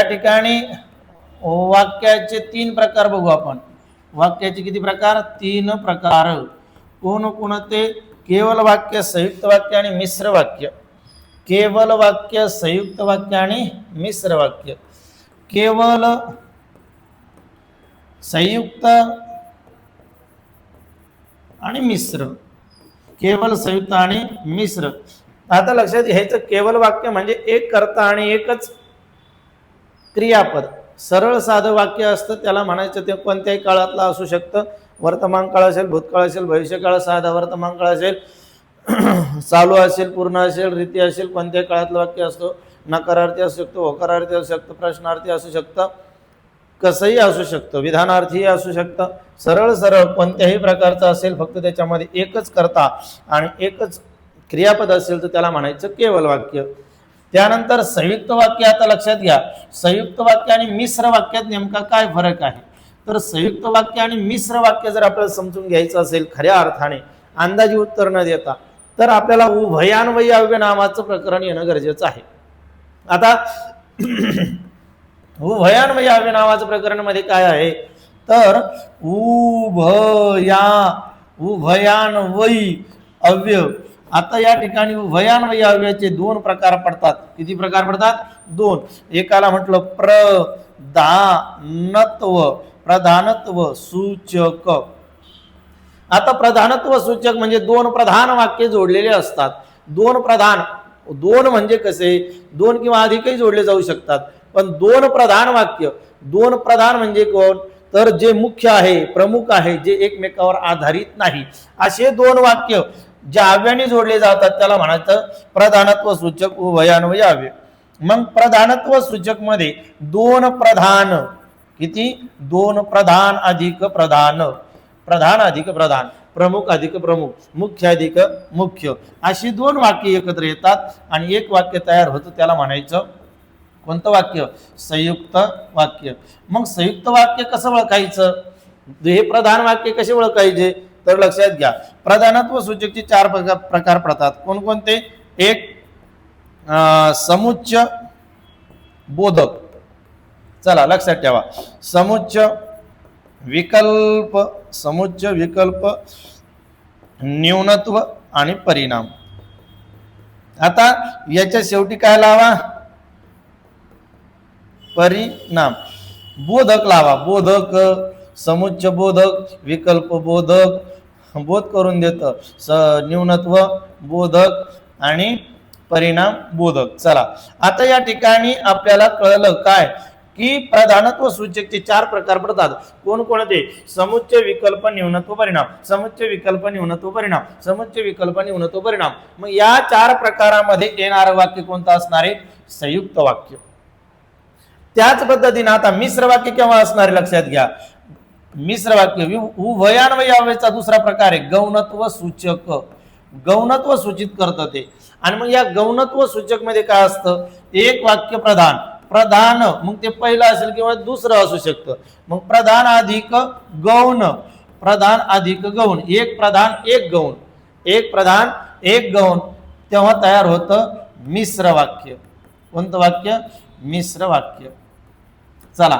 या ठिकाणी वाक्याचे 3 प्रकार बघू आपण. वाक्याचे किती प्रकार? 3 प्रकार. कोणते? केवल वाक्य, संयुक्त वाक्य आणि मिश्र वाक्य. केवल वाक्य, संयुक्त वाक्य आणि मिश्र वाक्य. केवल, संयुक्त आणि मिश्र. केवल, संयुक्त आणि मिश्र. आता लक्षात घ्यायचं, केवल वाक्य म्हणजे एक कर्ता आणि एकच क्रियापद. सरळ साधं वाक्य असतं, त्याला म्हणायचं ते कोणत्याही काळातलं असू शकतं. वर्तमान काळ असेल, भूतकाळ असेल, भविष्यकाळ, साधा वर्तमान काळ असेल, चालू असेल, पूर्ण असेल, रीती असेल, कोणत्याही काळातलं वाक्य असतो. नकारार्थी असू शकतो, होकारार्थी असू शकतं, प्रश्नार्थी असू शकतं, कसंही असू शकतं, विधानार्थी असू शकतं. सरळ सरळ कोणत्याही प्रकारचं असेल, फक्त त्याच्यामध्ये एकच कर्ता आणि एकच क्रियापद असेल तर त्याला म्हणायचं केवल वाक्य. त्यानंतर संयुक्त वाक्य. आता लक्षात घ्या, संयुक्त वाक्य आणि मिश्र वाक्यात नेमका काय फरक आहे. तर संयुक्त वाक्य आणि मिश्र वाक्य जर आपल्याला समजून घ्यायचं असेल खऱ्या अर्थाने, अंदाजी उत्तर न देता, तर आपल्याला उभयान्वयी अव्यय नावाचं प्रकरण येणं गरजेचं आहे. आता उभयान्वयी अव्यय नावाचं प्रकरण मध्ये काय आहे, तर उभयान्वयी अव्यय. आता या ठिकाणी उभयान्वयी अव्ययाचे 2 प्रकार पडतात. किती प्रकार पडतात? 2. एकाला म्हटलं प्रधानत्व सूचक. आता प्रधानत्व सूचक म्हणजे 2 प्रधान वाक्य जोडलेले असतात. 2 प्रधान, 2 म्हणजे कसे, 2 किंवा अधिकही जोडले जाऊ शकतात, पण 2 प्रधान वाक्य. 2 प्रधान म्हणजे कोण, तर जे मुख्य आहे, प्रमुख आहे, जे एकमेकावर आधारित नाही, असे 2 वाक्य ज्या अव्ययाने जोडले जातात त्याला म्हणायचं प्रधानत्व सूचक उभयान्वयी अव्यय. मग प्रधानत्व सूचक मध्ये 2 प्रधान. किती? 2 प्रधान अधिक प्रधान, प्रधान अधिक प्रधान, प्रमुख अधिक प्रमुख, मुख्य अधिक मुख्य, अशी 2 वाक्य एकत्र येतात आणि एक वाक्य तयार होतं. त्याला म्हणायचं कोणतं वाक्य? संयुक्त वाक्य. मग संयुक्त वाक्य कसं ओळखायचं, हे प्रधान वाक्य कसे ओळखायचे, तर लक्षात घ्या, प्रधानत्व सूचकचे 4 प्रकार पडतात. कोणकोणते? एक समुच्चय बोधक. चला लक्षात ठेवा, समुच्चय विकल्प, समुच्चय विकल्प, न्यूनत्व आणि परिणाम. आता याच्या शेवटी काय लावा? परिणाम. बोधक लावा. बोधक, समुच्चय बोधक, विकल्प बोधक, बोध करून देतं, न्यूनत्व बोधक आणि परिणाम बोधक. चला आता या ठिकाणी आपल्याला कळलं काय, की प्रधानत्व सूचकचे 4 प्रकार पडतात. कोणते? समुच्चय विकल्प न्यूनत्व परिणाम, समुच्चय विकल्प न्यूनत्व परिणाम, समुच्चय विकल्प न्यूनत्व परिणाम. मग या 4 प्रकारामध्ये येणारं वाक्य कोणतं असणार आहे? संयुक्त वाक्य. त्याच पद्धतीने आता मिश्र वाक्य केव्हा असणार लक्षात घ्या. मिश्र वाक्य उभयान्वयी अव्ययाचा दुसरा प्रकार आहे गौणत्व सूचक. गौणत्व सूचित करतं ते. आणि मग या गौणत्व सूचक मध्ये काय असतं, एक वाक्य प्रधान, प्रधान मग ते पहिलं असेल किंवा दुसरं असू शकतं. मग प्रधान अधिक गौण, प्रधान अधिक गौण, एक प्रधान एक गौण, एक प्रधान एक गौण, तेव्हा तयार होतं मिश्र वाक्य. कोणतं वाक्य? मिश्र वाक्य. चला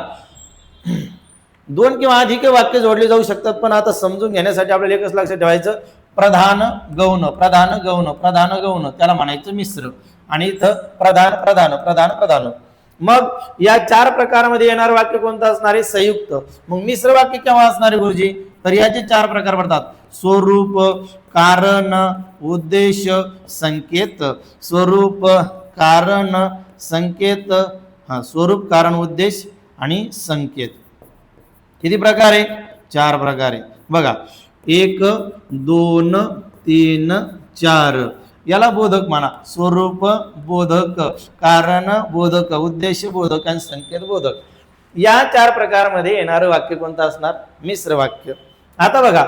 2 किंवा अधिक वाक्य जोडले जाऊ शकतात, पण आता समजून घेण्यासाठी आपल्याला एकच लक्षात ठेवायचं, प्रधान गौण, प्रधान गौण, प्रधान गौण, त्याला म्हणायचं मिश्र. आणि इथं प्रधान प्रधान प्रधान प्रधान. मग या 4 प्रकारामध्ये येणारं वाक्य कोणतं असणार आहे? संयुक्त. मग मिश्र वाक्य केव्हा असणार आहे गुरुजी? तर याचे 4 प्रकार पडतात. स्वरूप, कारण, उद्देश, संकेत. स्वरूप, कारण, संकेत. स्वरूप, कारण, उद्देश आणि संकेत. किती प्रकार आहे? 4 प्रकार आहे. बघा 1 2 3 4. याला बोधक म्हणा. स्वरूप बोधक, कारण बोधक, उद्देश बोधक आणि संकेत बोधक. या 4 प्रकारमध्ये येणारं वाक्य कोणतं असणार? मिश्र वाक्य. आता बघा,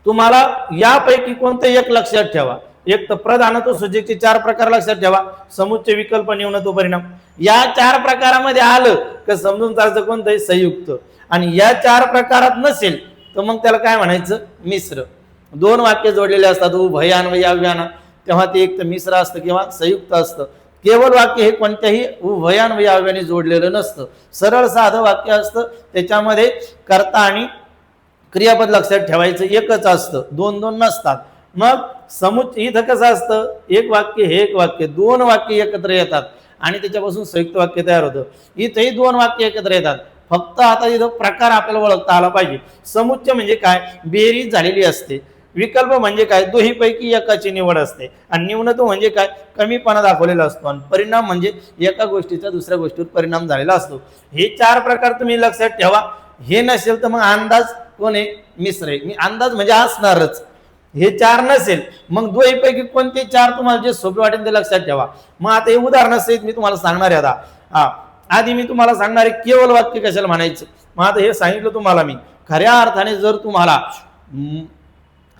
तुम्हाला यापैकी कोणतं एक लक्षात ठेवा. एक तर प्रधानत्व सूचकचे 4 प्रकार लक्षात ठेवा, समुच्चय विकल्प न्यूनत्व परिणाम. या 4 प्रकारामध्ये आलं तर समजून चालतं कोणतं आहे? संयुक्त. आणि या 4 प्रकारात नसेल तर मग त्याला काय म्हणायचं? मिश्र. 2 वाक्य जोडलेले असतात उभयान्वयी अव्ययानं, तेव्हा ते एक तर मिश्र असतं किंवा संयुक्त असतं. केवळ वाक्य हे कोणत्याही उभयान्वयी अवयवाने जोडलेलं नसतं, सरळ साधं वाक्य असतं, त्याच्यामध्ये कर्ता आणि क्रियापद लक्षात ठेवायचं एकच असतं, दोन दोन नसतात. मग इथं कसं असतं, एक वाक्य हे एक वाक्य, दोन वाक्य एकत्र येतात आणि त्याच्यापासून संयुक्त वाक्य तयार होतं. इथंही दोन वाक्य एकत्र येतात, फक्त आता इथं प्रकार आपल्याला ओळखता आला पाहिजे. समुच्चय म्हणजे काय, बेरीज झालेली असते. विकल्प म्हणजे काय, दोहीपैकी एकाची निवड असते. आणि न्यूनत्व म्हणजे काय, कमीपणा दाखवलेला असतो. आणि परिणाम म्हणजे एका गोष्टीचा दुसऱ्या गोष्टीवर परिणाम झालेला असतो. हे चार प्रकार तुम्ही लक्षात ठेवा. हे नसेल तर मग अंदाज कोण आहे, मिश्र आहे. मी अंदाज म्हणजे असणारच. हे चार नसेल मग दोहीपैकी कोणते चार तुम्हाला जे सोपे वाटेल ते लक्षात ठेवा. मग आता हे उदाहरणासहित मी तुम्हाला सांगणार आहे. आता आधी मी तुम्हाला सांगणार आहे केवळ वाक्य कशाला म्हणायचं. मग आता हे सांगितलं तुम्हाला मी. खऱ्या अर्थाने जर तुम्हाला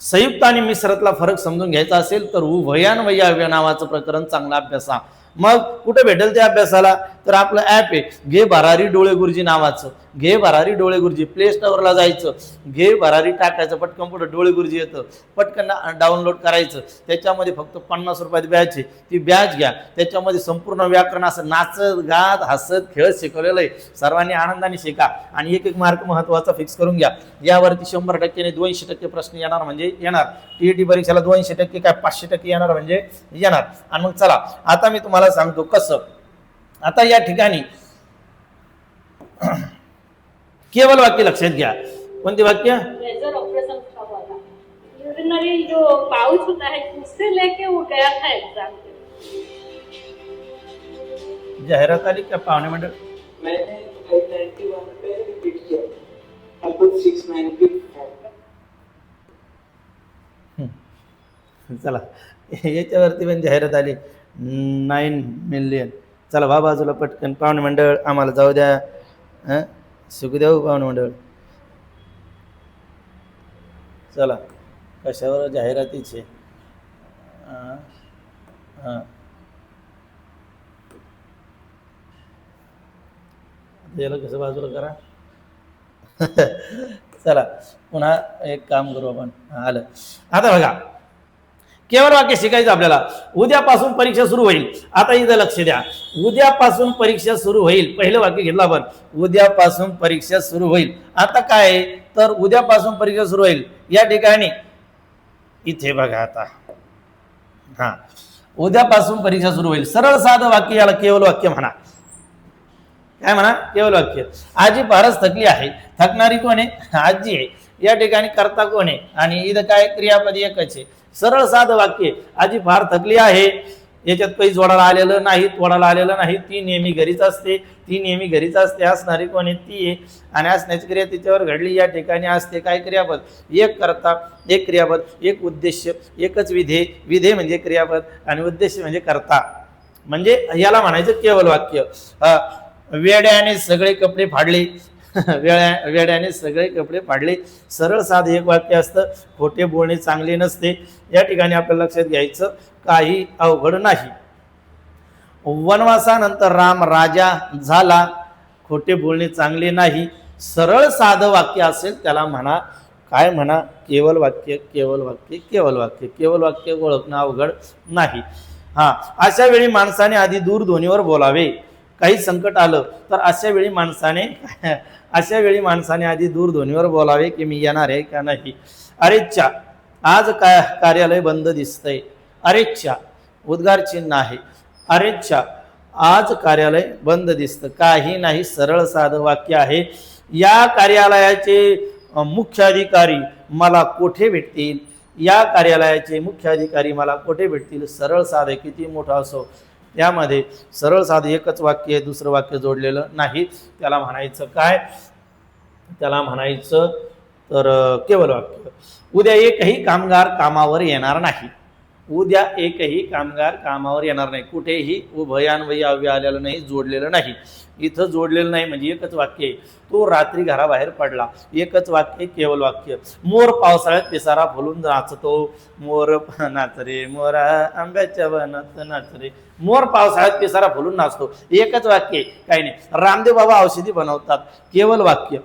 संयुक्त आणि मिश्रातला फरक समजून घ्यायचा असेल तर उभयान्वयी अवयव नावाचं प्रकरण चांगला अभ्यासा. मग कुठे भेटेल त्या अभ्यासाला, तर आपलं ॲप आहे घे भरारी डोळे गुरुजी नावाचं. घे भरारी डोळे गुरुजी, प्ले स्टोअरला जायचं, घे भरारी टाकायचं, पटकन पुढे डोळे गुरुजी येतं, पटकन डाउनलोड करायचं. त्याच्यामध्ये फक्त 50 रुपयात बॅच आहे, ती बॅच घ्या. त्याच्यामध्ये संपूर्ण व्याकरण असं नाचत गात हसत खेळत शिकवलेलं आहे. सर्वांनी आनंदाने शिका आणि एक एक मार्क महत्वाचा फिक्स करून घ्या. यावरती 100% 200% प्रश्न येणार म्हणजे येणार. टीईटी परीक्षेला 200% काय 500% येणार म्हणजे येणार. आणि मग चला आता मी तुम्हाला सांगतो कसं. आता या ठिकाणी केवल वाक्य लक्षात घ्या. कोणते वाक्य, जो पाउच होता है उससे लेके वो गया था एग्जाम के. जाहिरात आली का पाहुणे मंडळ, मैंने 591 पे रिपीट किया, अब 690. चला याच्यावरती पण जाहिरात आली 9 मिलियन. चला बा बाजूला पटकन. पाहुणे मंडळ आम्हाला जाऊ द्या, सुखदेव पाहुणे मंडळ. चला कशावर जाहिरातीचे, याला कसं बाजूला करा. चला पुन्हा एक काम करू आपण. आलं आता बघा, केवळ वाक्य शिकायचं आपल्याला. उद्यापासून परीक्षा सुरू होईल. आता इथं लक्ष द्या, उद्यापासून परीक्षा सुरू होईल. पहिलं वाक्य घेतलं आपण, उद्यापासून परीक्षा सुरू होईल. आता काय तर उद्यापासून परीक्षा सुरू होईल या ठिकाणी इथे बघा. आता उद्यापासून परीक्षा सुरू होईल, सरळ साधं वाक्य, याला केवळ वाक्य म्हणा. काय म्हणा, केवळ वाक्य. आजी फारच थकली आहे. थकणारी कोण आहे, आजी आहे. या ठिकाणी कर्ता कोण आहे आणि इथं काय क्रियापद एकच आहे. सरळ साधं वाक्य, आजी फार थकली आहे. याच्यात काही जोडाला आलेलं नाही, तोडाला आलेलं नाही. ती नेहमी घरीच असते, ती नेहमी घरीच असते. असणारी कोण आहे, ती आहे. आणि असण्याची क्रिया तिच्यावर घडली या ठिकाणी असते. काय क्रियापद, एक कर्ता एक क्रियापद, एक उद्देश्य एकच विधेय. विधेय म्हणजे क्रियापद आणि उद्देश्य म्हणजे कर्ता. म्हणजे याला म्हणायचं केवळ वाक्य. वेड्याने सगळे कपडे फाडले. वेड्याने सगळे कपडे फाडले, सरळ साधे एक वाक्य असतं. खोटे बोलणे चांगले नसते. या ठिकाणी आपल्याला लक्षात घ्यायचं काही अवघड नाही. वनवासानंतर राम राजा झाला. खोटे बोलणे चांगले नाही. सरळ साधं वाक्य असेल त्याला म्हणा काय, म्हणा केवळ वाक्य. केवळ वाक्य, केवळ वाक्य. केवळ वाक्य ओळखणं अवघड नाही. अशा वेळी माणसाने आधी दूरध्वनीवर बोलावे. काही संकट आलं तर अशा वेळी माणसाने आधी दूरध्वनीवर बोलावे की मी येणार आहे का नाही. अरेच्छा, आज काय कार्यालय बंद दिसतंय. अरेच्छा उद्गार चिन्ह आहे. अरेच्छा आज कार्यालय बंद दिसतं. काही नाही, सरळ साधं वाक्य आहे. या कार्यालयाचे मुख्य अधिकारी मला कोठे भेटतील. या कार्यालयाचे मुख्य अधिकारी मला कोठे भेटतील. सरळ साधे, किती मोठा असो यामध्ये सरळ साधं एकच वाक्य, दुसरं वाक्य जोडलेलं नाही. त्याला म्हणायचं काय, त्याला म्हणायचं तर केवळ वाक्य. उद्या एकही कामगार कामावर येणार नाही. उद्या एकही कामगार कामावर येणार नाही. कुठेही उभयान्वयी अव्यय आलेलं नाही, जोडलेलं नाही. इथं जोडलेलं नाही म्हणजे एकच वाक्य आहे. तो रात्री घराबाहेर पडला, एकच वाक्य, केवळ वाक्य. मोर पावसाळ्यात पिसारा फुलून नाचतो. मोर नाच रे मोरा आंब्याच्या वनात नाच रे. मोर पावसाळ्यात पिसारा फुलून नाचतो, एकच वाक्य, काही नाही. रामदेव बाबा औषधी बनवतात, केवळ वाक्य.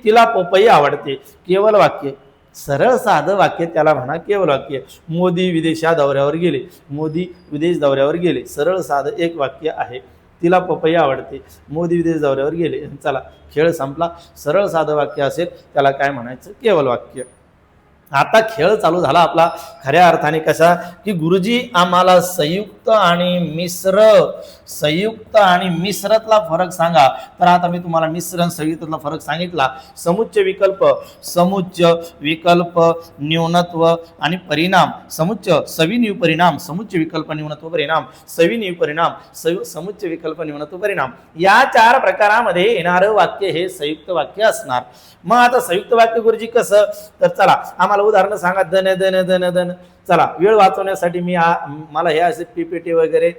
तिला पपई आवडते, केवळ वाक्य. सरळ साधं वाक्य त्याला म्हणा केवल वाक्य. मोदी विदेशा दौऱ्यावर गेले. मोदी विदेश दौऱ्यावर गेले. सरळ साधं एक वाक्य आहे. तिला पपई आवडते. मोदी विदेश दौऱ्यावर गेले. चला, खेळ संपला. सरळ साधं वाक्य असेल त्याला काय म्हणायचं? केवल वाक्य. आता खेळ चालू झाला आपला खऱ्या अर्थाने कसा की गुरुजी आम्हाला संयुक्त आणि मिश्रतला फरक सांगा. तर आता मी तुम्हाला मिश्र आणि संयुक्तला फरक सांगितला. समुच्चय विकल्प न्यूनत्व आणि परिणाम. समुच्चय सविनिव परिणाम, समुच्चय विकल्प न्यूनत्व परिणाम, सविनिव परिणाम, समुच्चय विकल्प न्यूनत्व परिणाम, या 4 प्रकारामध्ये येणारं वाक्य हे संयुक्त वाक्य असणार. मग आता संयुक्त वाक्य गुरुजी कसं? तर चला आम्हाला उदाहरण सांगा. धन धन धन धन. चला, वेळ वाचवण्यासाठी मला हे असे पीपीटी वगैरे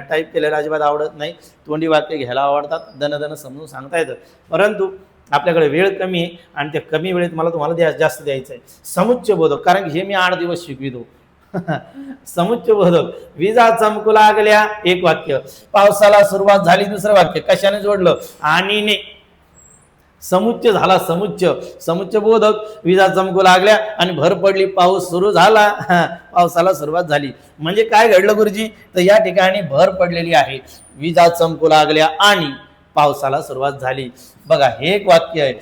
टाईप केलेलं अजिबात आवडत नाही. तोंडी वाक्य घ्यायला आवडतात. धन धन समजून सांगता येतं. परंतु आपल्याकडे वेळ कमी आहे आणि त्या कमी वेळेत मला तुम्हाला जास्त द्यायचं आहे. समुच्चय बोधक, कारण हे मी 8 दिवस शिकवितो. समुच्चय बोधक. विजा चमकू लागल्या, एक वाक्य. पावसाला सुरुवात झाली, दुसरं वाक्य. कशाने जोडलं? आणि ने. समुच्चय झाला. समुच्चय बोधक. विजा चमकू लागल्या आणि भर पडली, पाऊस सुरू झाला. पावसाला सुरुवात झाली. म्हणजे काय घडलं गुरुजी? तर या ठिकाणी भर पडलेली आहे. विजा चमकू लागल्या आणि पावसाला सुरुवात झाली. बघा, हे एक वाक्य आहे.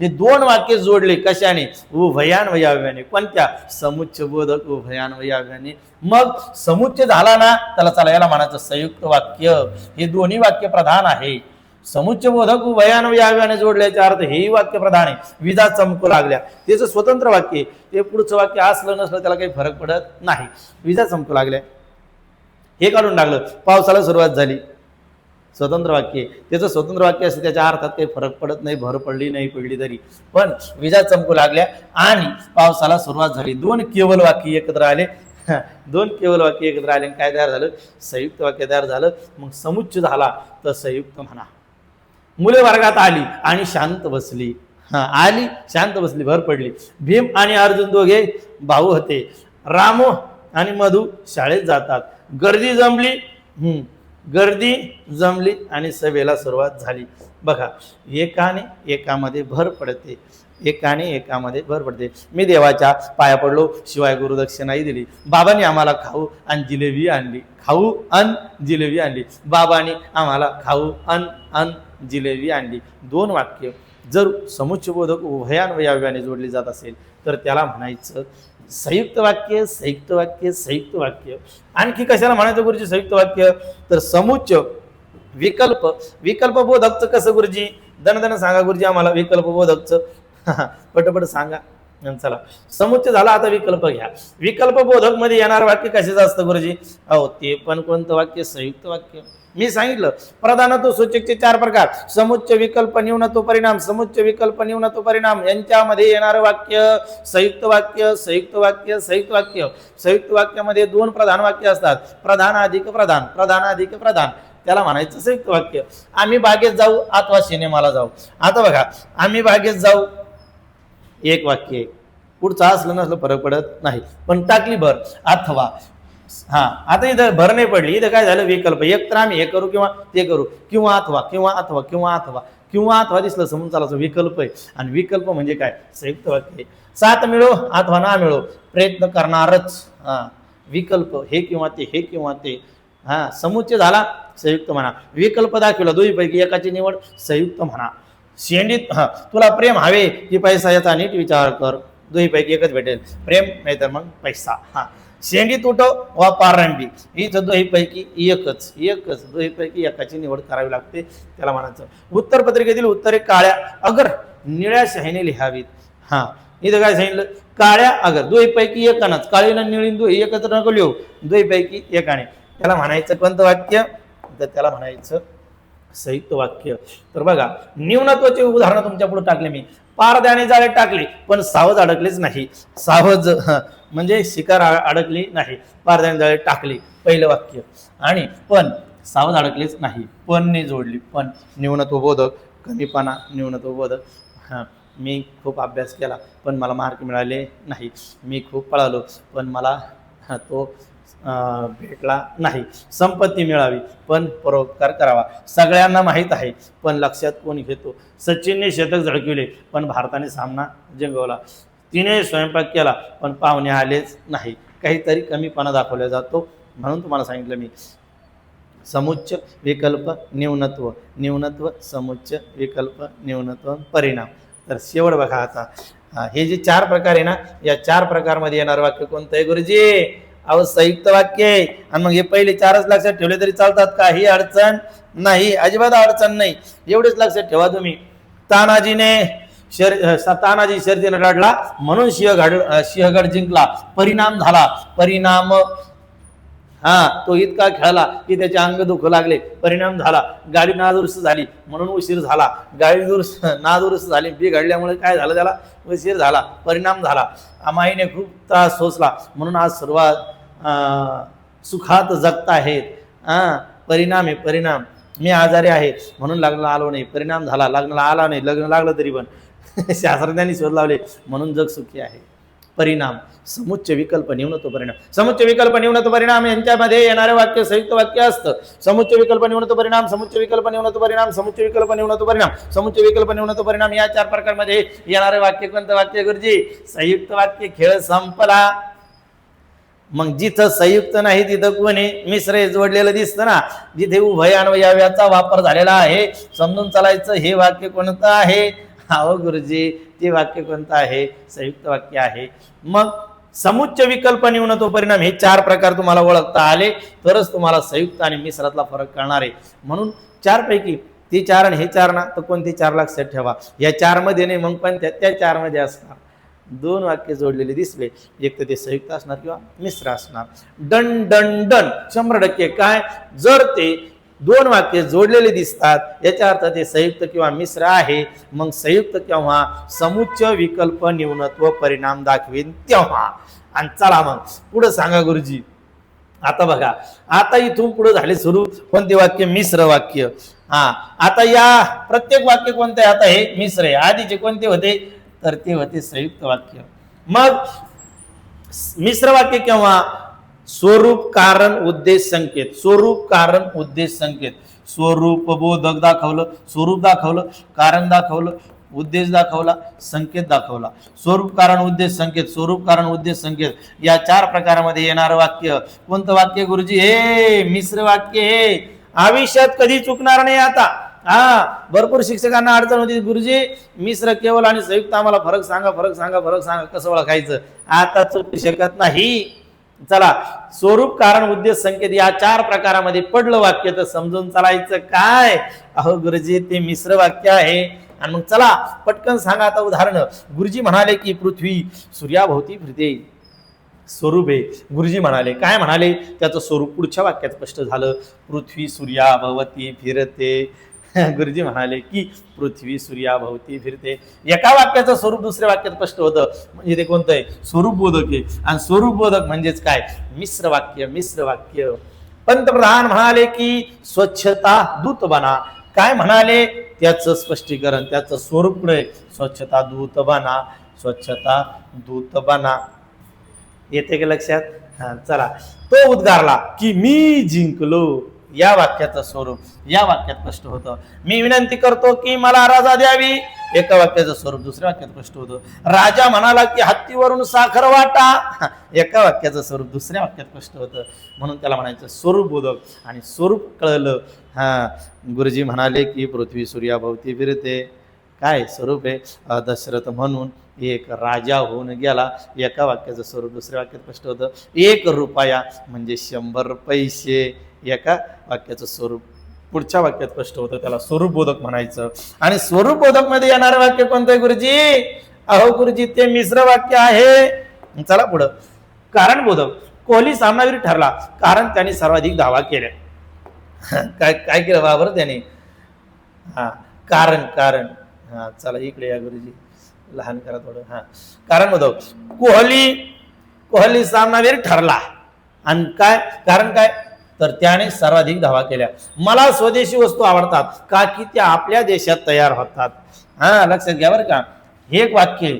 हे 2 वाक्य जोडले कशाने? उभयान्वयाव्याने. कोणत्या? समुच्चय बोधक उभयान्वयाव्याने. मग समुच्चय झाला ना, त्याला चला याला म्हणायचं संयुक्त वाक्य. हे दोन्ही वाक्य प्रधान आहे. समुच्चय बोधक उभयान्वयाव्याने जोडल्याचा अर्थ हेही वाक्य प्रधान आहे. विजा चमकू लागल्या, त्याचं स्वतंत्र वाक्य. ते पुढचं वाक्य असलं नसलं त्याला काही फरक पडत नाही. विजा चमकू लागल्या हे काढून टाकलं. पावसाला सुरुवात झाली, स्वतंत्र वाक्य. त्याचं स्वतंत्र वाक्य असतं, त्याच्या अर्थात काही फरक पडत नाही. भर पडली नाही पडली तरी. पण विजा चमकू लागल्या आणि पावसाला सुरुवात झाली. 2 केवल वाक्य एकत्र आले. 2 केवल वाक्य एकत्र आले. काय तयार झालं? संयुक्त वाक्य तयार झालं. मग समुच्चय झाला तर संयुक्त म्हणा. मुले वर्गात आली आणि शांत बसली. आली, शांत बसली, भर पडली. भीम आणि अर्जुन दोघे भाऊ होते. रामू आणि मधू शाळेत जातात. गर्दी जमली आणि सभेला सुरुवात झाली. बघा, एकाने एकामध्ये भर पडते. मी देवाच्या पाया पडलो, शिवाय गुरुदक्षिणाही दिली. बाबांनी आम्हाला खाऊ आणि जिलेबी आणली. बाबांनी आम्हाला खाऊ आणि जिलेबी आणली. 2 वाक्य जर समुच्चय बोधक उभयान्वयाव्याने जोडली जात असेल तर त्याला म्हणायचं संयुक्त वाक्य. आणखी कशाला म्हणायचं गुरुजी संयुक्त वाक्य? तर समुच्चय विकल्प बोधकचं कसं गुरुजी? दन सांगा गुरुजी आम्हाला विकल्प बोधकचं. पटपट सांगा. चला, समुच्चय झाला. आता विकल्प घ्या. विकल्प बोधक मध्ये येणार वाक्य कशाचं असतं गुरुजी? ते पण कोणतं वाक्य? संयुक्त वाक्य. मी सांगितलं प्रधानत्व सूचकचे 4 प्रकार. समुच्चय विकल्प न्यूनत्व परिणाम, समुच्चय विकल्प न्यूनत्व परिणाम, यांच्यामध्ये येणारं वाक्य संयुक्त वाक्य. संयुक्त वाक्यामध्ये 2 प्रधान वाक्य असतात. प्रधान अधिक प्रधान. त्याला म्हणायचं संयुक्त वाक्य. आम्ही बागेत जाऊ अथवा सिनेमाला जाऊ. आता बघा, आम्ही बागेत जाऊ एक वाक्य. पुढचं असलं नसलं फरक पडत नाही. पण टाकली भर अथवा. आता इथं भर नाही पडली. इथं काय झालं? विकल्प. एक तर आम्ही हे करू किंवा ते करू, किंवा अथवा दिसलं समजून चालायचं विकल्प आहे. आणि विकल्प म्हणजे काय? संयुक्त वाक्य. 7 मिळो अथवा ना मिळो, प्रयत्न करणारच. विकल्प हे किंवा ते. समुच्चय झाला, संयुक्त म्हणा. विकल्प दाखवला, दोन्हीपैकी एकाची निवड, संयुक्त म्हणा. शेंडीत तुला प्रेम हवे की पैसा, याचा नीट विचार कर. दोन्हीपैकी एकच भेटेल, प्रेम नाही तर मग पैसा. शेंडीत उठव वा पारंबी, इथं दोन्हीपैकी एकच. दोन्हीपैकी एकाची निवड करावी लागते. त्याला म्हणायचं. उत्तरपत्रिकेतील उत्तरे काळ्या अगर निळ्या शाईने लिहावीत. इथं काय सांगितलं? काळ्या अगर. दोन्हीपैकी एकानंच. काळी आणि निळी दोन्ही एकत्र नको लिहू, दोन्हीपैकी एकाने. त्याला म्हणायचं कोणतं वाक्य? तर त्याला म्हणायचं संयुक्त वाक्य. तर बघा, न्यूनत्वाचे उदाहरण तुमच्या पुढे टाकले मी. पारद्याने जाळे टाकले पण सावज अडकलेच नाही. सावज म्हणजे शिकार अडकली नाही. पारद्याने जाळे टाकले पहिलं वाक्य. आणि पण सावज अडकलेच नाही. पण ने जोडली. पण न्यूनत्व बोधक, कमीपणा न्यूनत्व बोधक. मी खूप अभ्यास केला पण मला मार्क मिळाले नाही. मी खूप पळालो पण मला तो भेटला नाही. संपत्ती मिळावी पण परोपकार करावा. सगळ्यांना माहीत आहे पण लक्षात कोण घेतो. सचिनने शतक झळकविले पण भारताने सामना जिंकवला. तिने स्वयंपाक केला पण पाहुणे आलेच नाही, काहीतरी कमीपणा दाखवला जातो. म्हणून तुम्हाला सांगितलं मी, समुच्च विकल्प न्यूनत्व, न्यूनत्व समुच्च विकल्प न्यूनत्व परिणाम. तर शेवट बघा आता, हे जे 4 प्रकार आहे ना, या 4 प्रकारमध्ये येणार वाक्य कोणतं आहे गुरुजी? अहो संयुक्त वाक्य आहे. आणि मग हे पहिले 4च लक्षात ठेवले तरी चालतात, काही अडचण नाही, अजिबात अडचण नाही. एवढेच लक्षात ठेवा तुम्ही. तानाजी शर्यतीला लढला म्हणून सिंहगड जिंकला, परिणाम झाला. परिणाम तो इतका खेळला की त्याचे अंग दुखू लागले, परिणाम झाला. गाडी नादुरुस्त झाली म्हणून उशीर झाला, गाडी नादुरुस्त झाली बिघडल्यामुळे काय झालं, त्याला उशीर झाला, परिणाम झाला. माईने खूप त्रास सोसला म्हणून आज सर्वात सुखात जगत आहेत. परिणाम आहे, परिणाम. मी आजारी आहे म्हणून लग्नाला आलो नाही, परिणाम झाला. लग्नाला आला नाही, लग्न लागलं तरी पण शास्त्रज्ञांनी शोध लावले म्हणून जग सुखी आहे. परिणाम, समुच्च विकल्प न्यूनत्व परिणाम. समुच्च विकल्प न्यूनत्व परिणाम यांच्यामध्ये येणारे वाक्य संयुक्त वाक्य असतं. समुच्च विकल्प न्यूनत्व परिणाम, समुच्च विकल्प न्यूनत्व परिणाम, समुच्च विकल्प न्यूनत्व परिणाम, समुच्च विकल्प न्यूनत्व परिणाम. या 4 प्रकारमध्ये येणारे वाक्य कोणतं वाक्य गुरुजी? संयुक्त वाक्य. खेळ संपला. मग जिथं संयुक्त नाही तिथं कोणी मिश्र जोडलेलं दिसतं ना, जिथे उभय अन्वयाव्याचा वापर झालेला आहे, समजून चालायचं. हे वाक्य कोणतं आहे? अहो गुरुजी, ते वाक्य कोणतं आहे? संयुक्त वाक्य आहे. मग समुच्च विकल्प न्यूनत्व परिणाम हे 4 प्रकार तुम्हाला ओळखता आले तरच तुम्हाला संयुक्त आणि मिश्रातला फरक कळणार आहे. म्हणून 4 पैकी ते 4 आणि हे 4 ना, तर कोणते 4 लक्षात ठेवा. या 4 मध्ये नाही, मग पण त्या 4 मध्ये असणार. 2 वाक्य जोडलेले दिसले, एक तर ते संयुक्त असणार किंवा मिश्र असणार. डन डन डन 100% काय, जर ते 2 वाक्य जोडलेले दिसतात याचा अर्थ ते संयुक्त किंवा मिश्र आहे. मग संयुक्त किंवा समुच्च विकल्प न्यूनत्व परिणाम दाखवेन तेव्हा. आणि चला मग पुढे सांगा गुरुजी. आता बघा, आता इथून पुढे झाले सुरू कोणते वाक्य? मिश्र वाक्य. आता या प्रत्येक वाक्य कोणते? आता हे मिश्र आहे. आधीचे कोणते होते? तर ते होते संयुक्त वाक्य. मग मिश्र वाक्य केव्हा? स्वरूप, कारण, उद्देश, संकेत. स्वरूप, कारण, उद्देश, संकेत. स्वरूप बोधक दाखवलं, स्वरूप दाखवलं, कारण दाखवलं, उद्देश दाखवला, संकेत दाखवला. स्वरूप, कारण, उद्देश, संकेत. स्वरूप, कारण, उद्देश, संकेत या 4 प्रकारामध्ये येणारं वाक्य कोणतं वाक्य गुरुजी? हे मिश्र वाक्य. हे आयुष्यात कधी चुकणार नाही. आता भरपूर शिक्षकांना अडचण होती, गुरुजी मिश्र केवळ आणि संयुक्त आम्हाला फरक सांगा, फरक सांगा, फरक सांगा, कसं ओळखायचं? आता चुकू शकत नाही. चला, स्वरूप, कारण, उद्देश, संकेत या 4 प्रकारामध्ये पडलं वाक्य तर समजून चालायचं काय? अहो गुरुजी, ते मिश्र वाक्य आहे. आणि मग चला पटकन सांगा आता उदाहरण. गुरुजी म्हणाले की पृथ्वी सूर्याभोवती फिरते. स्वरूप आहे. गुरुजी म्हणाले, काय म्हणाले? त्याचं स्वरूप पुढच्या वाक्यात स्पष्ट झालं. पृथ्वी सूर्याभोवती फिरते. गुरुजी म्हणाले की पृथ्वी सूर्याभोवती फिरते. एका वाक्याचं स्वरूप दुसऱ्या वाक्यात स्पष्ट होतं, म्हणजे ते कोणतं आहे? स्वरूप बोधक आहे. आणि स्वरूप बोधक म्हणजेच काय? मिश्र वाक्य. मिश्र वाक्य. पंतप्रधान म्हणाले की स्वच्छता दूत बना. काय म्हणाले? त्याचं स्पष्टीकरण, त्याचं स्वरूप पुढे स्वच्छता दूत बना, स्वच्छता दूत बना. येते का लक्षात? चला, तो उद्गारला की मी जिंकलो. या वाक्याचं स्वरूप या वाक्यात स्पष्ट होतं. मी विनंती करतो की मला राजा द्यावी. एका वाक्याचं स्वरूप दुसऱ्या वाक्यात स्पष्ट होतं. राजा म्हणाला की हत्तीवरून साखर वाटा. एका वाक्याचं स्वरूप दुसऱ्या वाक्यात स्पष्ट होतं. म्हणून त्याला म्हणायचं स्वरूप बोधक. आणि स्वरूप कळलं. गुरुजी म्हणाले की पृथ्वी सूर्याभोवती फिरते. काय स्वरूप आहे? दशरथ म्हणून एक राजा होऊन गेला. एका वाक्याचं स्वरूप दुसऱ्या वाक्यात स्पष्ट होतं. 1 रुपया म्हणजे 100 पैसे. एका वाक्याचं स्वरूप पुढच्या वाक्यात स्पष्ट होतं. त्याला स्वरूप बोधक म्हणायचं. आणि स्वरूप बोधक मध्ये येणारं वाक्य कोणतं आहे गुरुजी? अहो गुरुजी, ते मिश्र वाक्य आहे. चला पुढं. कारण बोधक. कोहली सामनावीर ठरला कारण त्याने सर्वाधिक धावा केल्या. काय काय केलं बाबर त्याने? कारण. कारण. चला इकडे या गुरुजी, लहान करा थोडं. कारण बोधक. कोहली सामनावीर ठरला. आणि काय कारण? काय तर त्याने सर्वाधिक धावा केल्या. मला स्वदेशी वस्तू आवडतात का की त्या आपल्या देशात तयार होतात. लक्षात घ्या बरं का. हे एक वाक्य.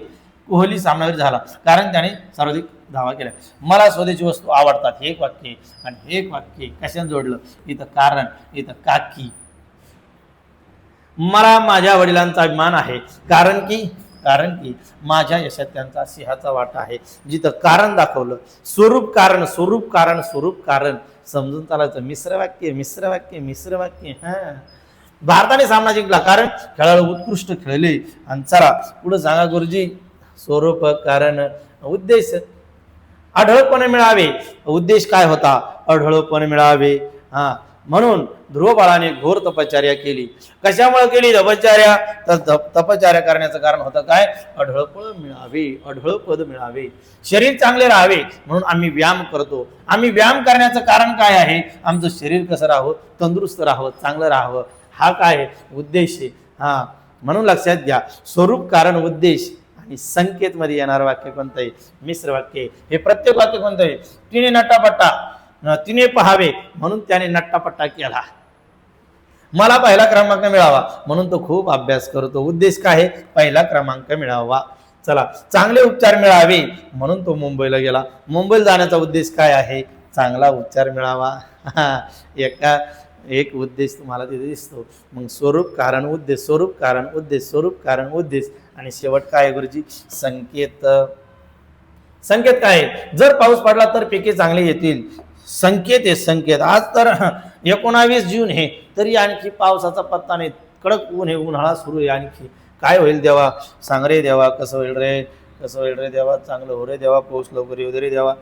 कोहली सामनावीर झाला कारण त्याने सर्वाधिक धावा केल्या. मला स्वदेशी वस्तू आवडतात हे एक वाक्य. आणि हे एक वाक्य कशाने जोडलं? इथं कारण, इथं काकी. मला माझ्या वडिलांचा अभिमान आहे कारण की कारण की माझ्या यशात त्यांचा सिंहाचा वाटा आहे. जिथं कारण दाखवलं, स्वरूप कारण स्वरूप कारण स्वरूप कारण समजून चालायचं. मिश्र वाक्य मिश्र वाक्य मिश्र वाक्य. भारताने सामना जिंकला कारण खेळाडू उत्कृष्ट खेळले. आणि चला पुढे सांगा गुरुजी. स्वरूप कारण उद्देश आढळपणे मिळावे. उद्देश काय होता? आढळपणे मिळावे. म्हणून ध्रुव बाळाने घोर तपश्चर्या केली. कशामुळे केली तपश्चर्या? तर तपश्चर्या करण्याचं कारण होतं काय? आढळपण मिळावे, आढळपद मिळावे, शरीर चांगले राहावे म्हणून आम्ही व्यायाम करतो. आम्ही व्यायाम करण्याचं कारण काय आहे? आमचं शरीर कसं राहावं, तंदुरुस्त राहावं, चांगलं राहावं. हा काय उद्देश आहे. म्हणून लक्षात घ्या, स्वरूप कारण उद्देश आणि संकेत मध्ये येणार वाक्य कोणतं आहे? मिश्र वाक्य. हे प्रत्येक वाक्य कोणतं आहे? तिने नट्टापट्टा, तिने पहावे म्हणून त्याने नट्टापट्टा केला. मला पहिला क्रमांक मिळावा म्हणून तो खूप अभ्यास करतो. उद्देश काय आहे? पहिला क्रमांक मिळावा. चला, चांगले उपचार मिळावे म्हणून तो मुंबईला गेला. मुंबईला जाण्याचा उद्देश काय आहे? चांगला उपचार मिळावा. एक उद्देश तुम्हाला तिथे दिसतो. मग स्वरूप कारण उद्देश, स्वरूप कारण उद्देश, स्वरूप कारण उद्देश आणि शेवट काय गुरुजी? संकेत. संकेत काय आहे? जर पाऊस पडला तर पिके चांगली येतील. संकेत आहे संकेत. आज तर 19 जून हे तरी आणखी पावसाचा पत्ता नाही. कडक ऊन आहे, उन्हाळा सुरू आहे. आणखी काय होईल देवा? सांग रे देवा, कसं होईल रे, कसं होईल रे देवा, चांगलं हो रे देवा, पाऊस लवकर येऊ दे रे देवा.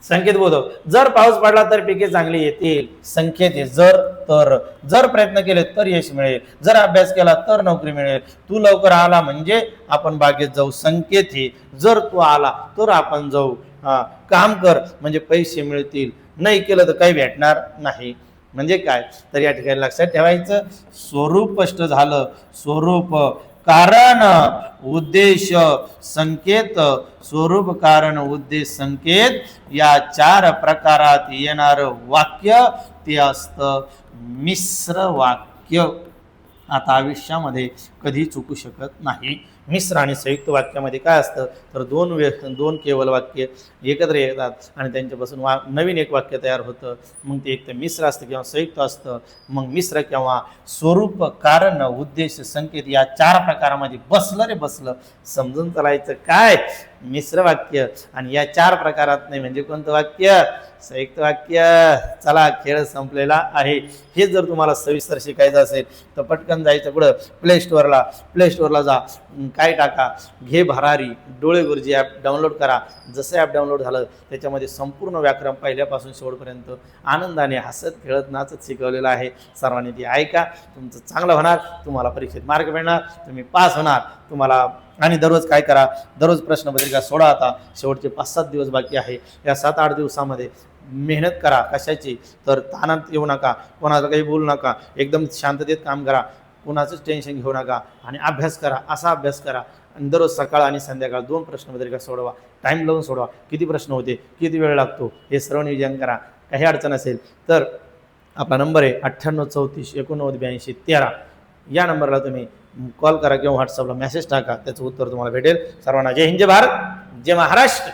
संकेत बोधव. जर पाऊस पडला तर पिके चांगली येतील. संकेत आहे जर तर. जर प्रयत्न केले तर यश मिळेल, जर अभ्यास केला तर नोकरी मिळेल, तू लवकर आला म्हणजे आपण बागेत जाऊ. संकेत आहे जर तू आला तर आपण जाऊ. काम कर म्हणजे पैसे मिळतील, नाही केलं तर काही भेटणार नाही. म्हणजे काय? तर या ठिकाणी लक्षात ठेवायचं, स्वरूप स्पष्ट झालं. स्वरूप कारण उद्देश संकेत, स्वरूप कारण उद्देश संकेत या 4 प्रकारात येणार वाक्य ते असतं मिश्र वाक्य. आता आयुष्यामध्ये कधी चुकू शकत नाही. मिश्र आणि संयुक्त वाक्यामध्ये काय असतं? तर दोन केवळ वाक्य एकत्र येतात आणि त्यांच्यापासून नवीन एक वाक्य तयार होतं. मग ते एक तर मिश्र असतं किंवा संयुक्त असतं. मग मिश्र किंवा स्वरूप कारण उद्देश संकेत या 4 प्रकारामध्ये बसलं रे बसलं. समजून चालायचं काय? मिश्र वाक्य. आणि या 4 प्रकारात नाही म्हणजे कोणतं वाक्य? संयुक्त वाक्य. चला, खेळ संपलेला आहे. हे जर तुम्हाला सविस्तर शिकायचं असेल तर पटकन जायचं कुठं? प्ले स्टोअरला जा. काय टाका? घे भरारी डोळे गुरुजी ॲप डाउनलोड करा. जसं ॲप डाउनलोड झालं त्याच्यामध्ये संपूर्ण व्याकरण पहिल्यापासून शेवटपर्यंत आनंदाने हसत खेळत नाचत शिकवलेलं आहे. सर्वांनी ती ऐका. तुमचं चांगलं होणार, तुम्हाला परीक्षेत मार्क मिळणार, तुम्ही पास होणार. तुम्हाला आणि दररोज काय करा? दररोज प्रश्नपत्रिका सोडा. आता शेवटचे 5-7 दिवस बाकी आहे. या 7-8 दिवसामध्ये मेहनत करा. कशाची? तर ताणात येऊ नका, कोणाचं काही बोलू नका, एकदम शांततेत काम करा, कोणाचंच टेन्शन घेऊ नका आणि अभ्यास करा. असा अभ्यास करा आणि दररोज सकाळ आणि संध्याकाळ 2 प्रश्नपत्रिका सोडवा. टाईम लावून सोडवा. किती प्रश्न होते, किती वेळ लागतो हे सर्व नियोजन करा. काही अडचण असेल तर आपला नंबर आहे 98 34 89 82 13. या नंबरला तुम्ही कॉल करा किंवा व्हॉट्सअपला मेसेज टाका. त्याचं उत्तर तुम्हाला भेटेल. सर्वांना जय हिंद, जय भारत, जय महाराष्ट्र.